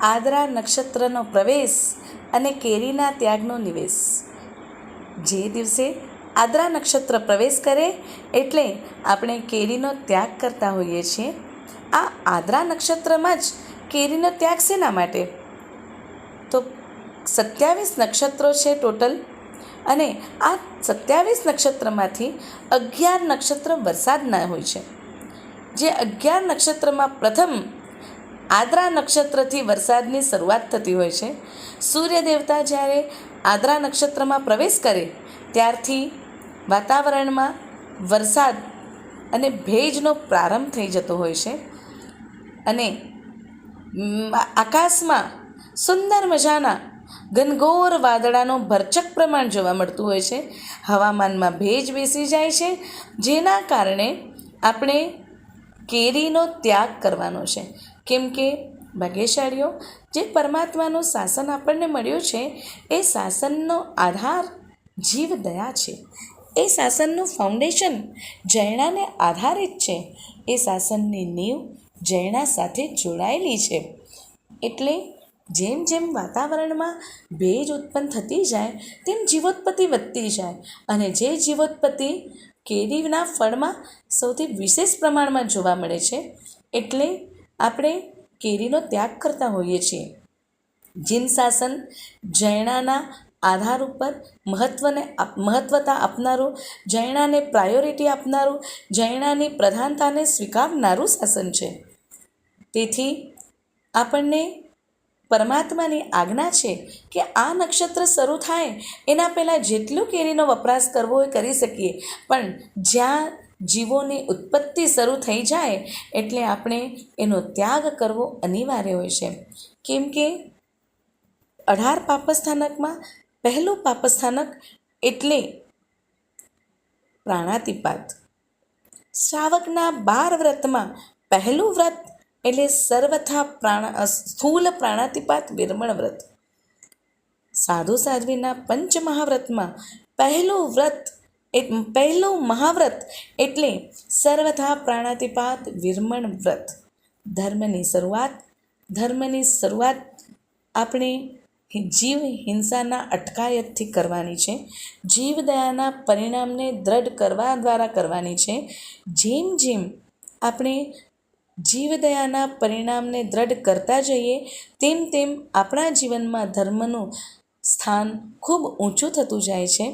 આદ્રા નક્ષત્રનો પ્રવેશ અને કેરીના ત્યાગનો નિવેશ. જે દિવસે આદ્રા નક્ષત્ર પ્રવેશ કરે એટલે આપણે કેરીનો ત્યાગ કરતા હોઈએ છીએ. આ આદ્રા નક્ષત્રમાં જ કેરીનો ત્યાગ શેના માટે? તો 27 નક્ષત્રો છે ટોટલ, અને આ 27 નક્ષત્રમાંથી 11 નક્ષત્ર વરસાદના હોય છે. જે 11 નક્ષત્રમાં પ્રથમ આદ્રા નક્ષત્રથી વરસાદની શરૂઆત થતી હોય છે. સૂર્ય દેવતા જ્યારે આદ્રા નક્ષત્રમાં પ્રવેશ કરે ત્યારથી વાતાવરણમાં વરસાદ અને ભેજનો પ્રારંભ થઈ જતો હોય છે, અને આકાશમાં સુંદર મજાના ઘનઘોર વાદળાનું ભરચક પ્રમાણ જોવા મળતું હોય છે. હવામાનમાં ભેજ બેસી જાય છે, જેના કારણે આપણે કેરીનો ત્યાગ કરવાનો છે. કેમ કે ભાગ્યશાળીઓ, જે પરમાત્માનું શાસન આપણને મળ્યું છે એ શાસનનો આધાર જીવદયા છે. એ શાસનનું ફાઉન્ડેશન જૈણાને આધારિત છે. એ શાસનની નીંવ જૈણા સાથે જોડાયેલી છે. એટલે જેમ જેમ વાતાવરણમાં ભેજ ઉત્પન્ન થતી જાય તેમ જીવોત્પત્તિ વધતી જાય, અને જે જીવોત્પત્તિ કેરીના ફળમાં સૌથી વિશેષ પ્રમાણમાં જોવા મળે છે. એટલે આપણે કેરીનો ત્યાગ કરતા હોઈએ છીએ. જીન શાસન જૈણાના આધાર ઉપર મહત્વતા આપનારું, જૈણાને પ્રાયોરિટી આપનારું, જૈણાની પ્રધાનતાને સ્વીકારનારું શાસન છે. તેથી આપણને પરમાત્માની આજ્ઞા છે કે આ નક્ષત્ર શરૂ થાય એના પહેલાં જેટલું કેરીનો વપરાશ કરવો એ કરી શકીએ, પણ જ્યાં જીવોની ઉત્પત્તિ શરૂ થઈ જાય એટલે આપણે એનો ત્યાગ કરવો અનિવાર્ય હોય છે. કેમ કે 18 પાપસ્થાનકમાં પહેલું પાપસ્થાનક એટલે પ્રાણાતિપાત. શ્રાવકના 12 વ્રતમાં પહેલું વ્રત એટલે સર્વથા સ્થૂલ પ્રાણાતિપાત વિરમણ વ્રત. સાધુ સાધ્વીના પંચમહાવ્રતમાં પહેલું મહાવ્રત એટલે સર્વથા પ્રાણાતિપાત વિરમણ વ્રત. ધર્મની શરૂઆત આપણે જીવ હિંસાના અટકાયતથી કરવાની છે. જીવદયાના પરિણામને દ્રઢ કરવા દ્વારા કરવાની છે. જેમ જેમ આપણે જીવદયાના પરિણામને દ્રઢ કરતા જઈએ તેમ તેમ આપણા જીવનમાં ધર્મનું સ્થાન ખૂબ ઊંચું થતું જાય છે.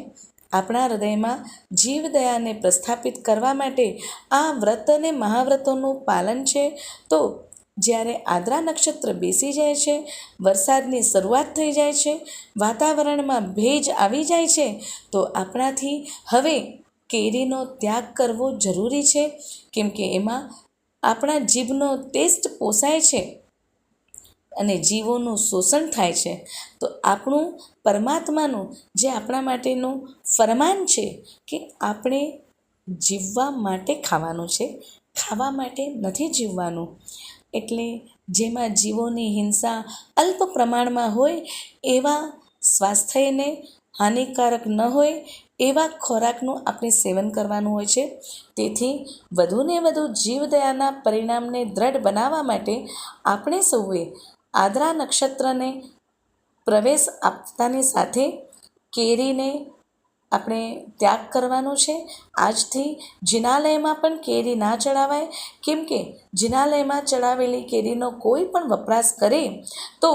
આપણા હૃદયમાં જીવદયાને પ્રસ્થાપિત કરવા માટે આ વ્રત અને મહાવ્રતોનું પાલન છે. તો જ્યારે આદ્રા નક્ષત્ર બેસી જાય છે, વરસાદની શરૂઆત થઈ જાય છે, વાતાવરણમાં ભેજ આવી જાય છે, તો આપણાથી હવે કેરીનો ત્યાગ કરવો જરૂરી છે. કેમ કે એમાં આપણા જીભનો ટેસ્ટ પોસાય છે અને જીવોનું શોષણ થાય છે. તો આપણું પરમાત્માનું જે આપણા માટેનું ફરમાન છે કે આપણે જીવવા માટે ખાવાનું છે, ખાવા માટે નથી જીવવાનું. એટલે જેમાં જીવોની હિંસા અલ્પ પ્રમાણમાં હોય, એવા સ્વાસ્થ્યને હાનિકારક ન હોય એવા ખોરાકનું આપણે સેવન કરવાનું હોય છે. તેથી વધુને વધુ જીવદયાના પરિણામને દ્રઢ બનાવવા માટે આપણે સૌએ આદ્રા નક્ષત્રને પ્રવેશ આપતાની સાથે કેરીને આપણે ત્યાગ કરવાનો છે. આજથી જિનાલયમાં પણ કેરી ના ચડાવાય. કેમ કે જિનાલયમાં ચડાવેલી કેરીનો કોઈ પણ વપરાશ કરે તો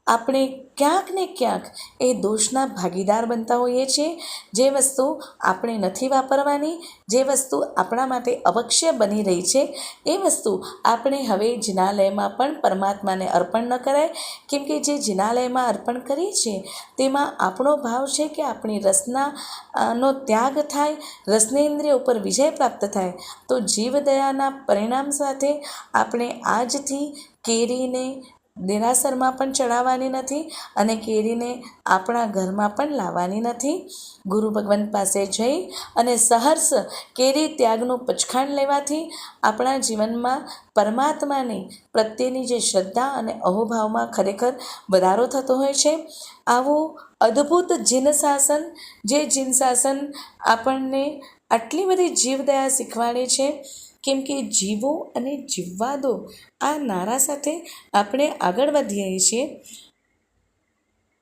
આપણે ક્યાંક ને ક્યાંક એ દોષના ભાગીદાર બનતા હોઈએ છીએ. જે વસ્તુ આપણે નથી વાપરવાની, જે વસ્તુ આપણા માટે અવશ્ય બની રહી છે, એ વસ્તુ આપણે હવે જિનાલયમાં પણ પરમાત્માને અર્પણ ન કરાય. કેમ કે જે જિનાલયમાં અર્પણ કરીએ છીએ તેમાં આપણો ભાવ છે કે આપણી રસનો ત્યાગ થાય, રસનેન્દ્રિય ઉપર વિજય પ્રાપ્ત થાય. તો જીવદયાના પરિણામ સાથે આપણે આજથી કેરીને દેરાસરમાં પણ ચડાવવાની નથી અને કેરીને આપણા ઘરમાં પણ લાવવાની નથી. ગુરુ ભગવાન પાસે જઈ અને સહર્ષ કેરી ત્યાગનું પચખાણ લેવાથી આપણા જીવનમાં પરમાત્માની પ્રત્યેની જે શ્રદ્ધા અને અહોભાવમાં ખરેખર વધારો થતો હોય છે. આવું અદ્ભુત જીન શાસન, જે જીન શાસન આપણને આટલી બધી જીવદયા શીખવાડે છે કેમ કે જીવો અને જીવવા દો આ નારા સાથે આપણે આગળ વધીએ છીએ.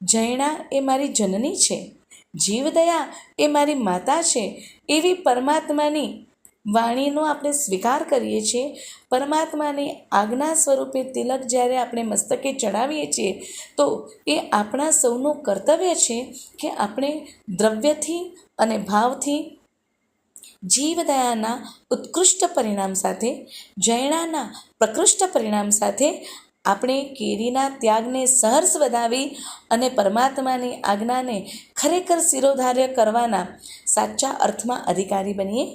જૈણા એ મારી જનની છે, જીવદયા એ મારી માતા છે, એવી પરમાત્માની વાણીનો આપણે સ્વીકાર કરીએ છીએ. પરમાત્માની આજ્ઞા સ્વરૂપે તિલક જ્યારે આપણે મસ્તકે ચડાવીએ છીએ તો એ આપણા સૌનું કર્તવ્ય છે કે આપણે દ્રવ્યથી અને ભાવથી જીવદયાના ઉત્કૃષ્ટ પરિણામ સાથે, જૈણાના પ્રકૃષ્ટ પરિણામ સાથે આપણે કેરીના ત્યાગને સહર્ષ વધાવી અને પરમાત્માની આજ્ઞાને ખરેખર શિરોધાર્ય કરવાના સાચા અર્થમાં અધિકારી બનીએ.